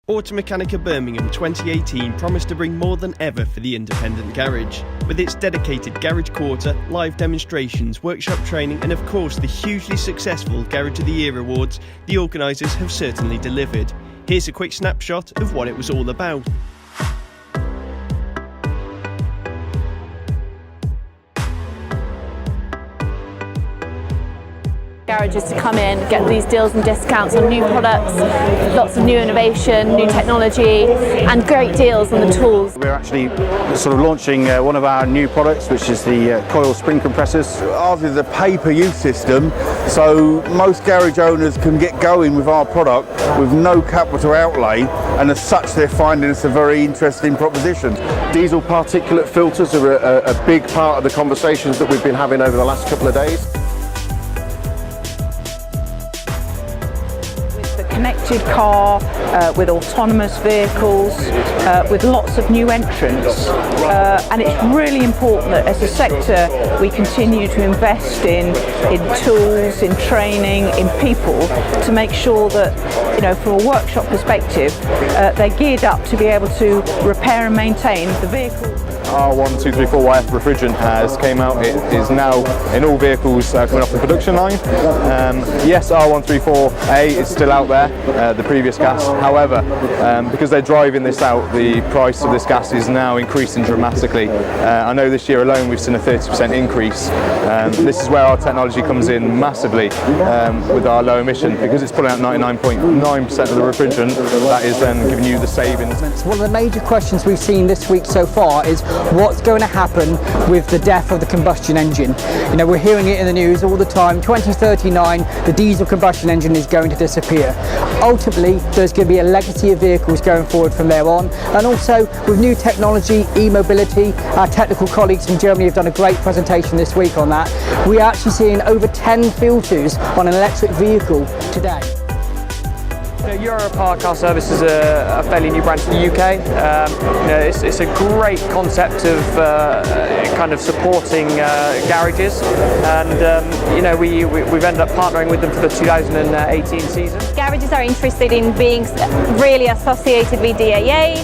Automechanika Birmingham 2018 promised to bring more than ever for the independent garage. With its dedicated garage quarter, live demonstrations, workshop training and of course the hugely successful Garage of the Year awards, the organisers have certainly delivered. Here's a quick snapshot of what it was all about. Garages to come in, get these deals and discounts on new products, lots of new innovation, new technology and great deals on the tools. We're actually sort of launching one of our new products, which is the coil spring compressors. Ours is a pay-per-use system, so most garage owners can get going with our product with no capital outlay, and as such they're finding it's a very interesting proposition. Diesel particulate filters are a big part of the conversations that we've been having over the last couple of days. Connected car, with autonomous vehicles, with lots of new entrants, and it's really important that as a sector we continue to invest in tools, in training, in people to make sure that, you know, from a workshop perspective they're geared up to be able to repair and maintain the vehicle. R1234YF refrigerant has came out. It is now in all vehicles coming off the production line. Yes, R134A is still out there, the previous gas. However, because they're driving this out, the price of this gas is now increasing dramatically. I know this year alone we've seen a 30% increase. This is where our technology comes in massively with our low emission, because it's pulling out 99.9% of the refrigerant. That is then giving you the savings. One of the major questions we've seen this week so far is what's going to happen with the death of the combustion engine. You know, we're hearing it in the news all the time. 2039, the diesel combustion engine is going to disappear. Ultimately, there's going to be a legacy of vehicles going forward from there on, and also with new technology, e-mobility. Our technical colleagues from Germany have done a great presentation this week on that. We are actually seeing over 10 filters on an electric vehicle today. Europark Car Service is a fairly new brand in the UK. It's a great concept of kind of supporting garages, and we've ended up partnering with them for the 2018 season. Garages are interested in being really associated with DAA,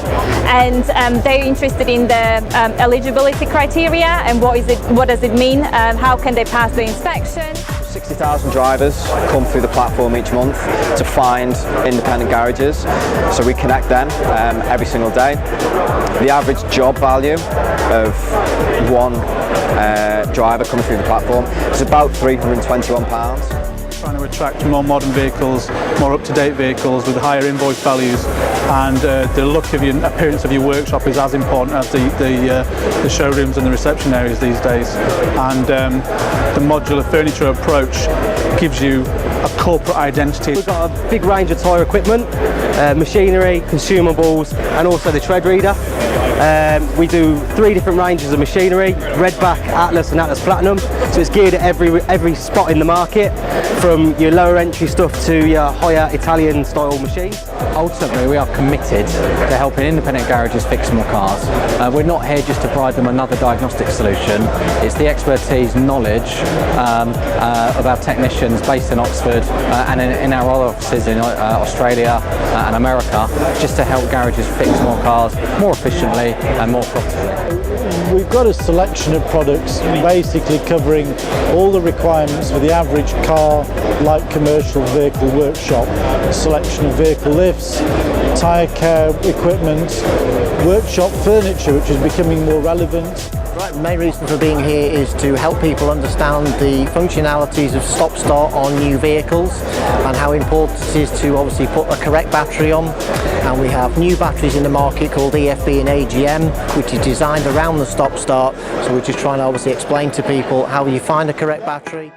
and they're interested in the eligibility criteria and what does it mean, how can they pass the inspection. 60,000 drivers come through the platform each month to find independent garages, so we connect them every single day. The average job value of one driver coming through the platform is about £321. Trying to attract more modern vehicles, more up-to-date vehicles with higher invoice values, and the look of your appearance of your workshop is as important as the showrooms and the reception areas these days. And the modular furniture approach gives you a corporate identity. We've got a big range of tyre equipment, machinery, consumables and also the tread reader. We do 3 different ranges of machinery: Redback, Atlas and Atlas Platinum, so it's geared at every spot in the market, from your lower entry stuff to your higher Italian style machines. Ultimately, we are committed to helping independent garages fix more cars. We're not here just to provide them another diagnostic solution. It's the expertise, knowledge of our technicians based in Oxford and in our other offices in Australia and America, just to help garages fix more cars more efficiently and more profitably. We've got a selection of products basically covering all the requirements for the average car, light commercial vehicle workshop. A selection of vehicle lifts, tyre care equipment, workshop furniture, which is becoming more relevant. Right, the main reason for being here is to help people understand the functionalities of stop-start on new vehicles and how important it is to obviously put a correct battery on. And we have new batteries in the market called EFB and AGM, which is designed around the stop-start. So we're just trying to obviously explain to people how you find a correct battery.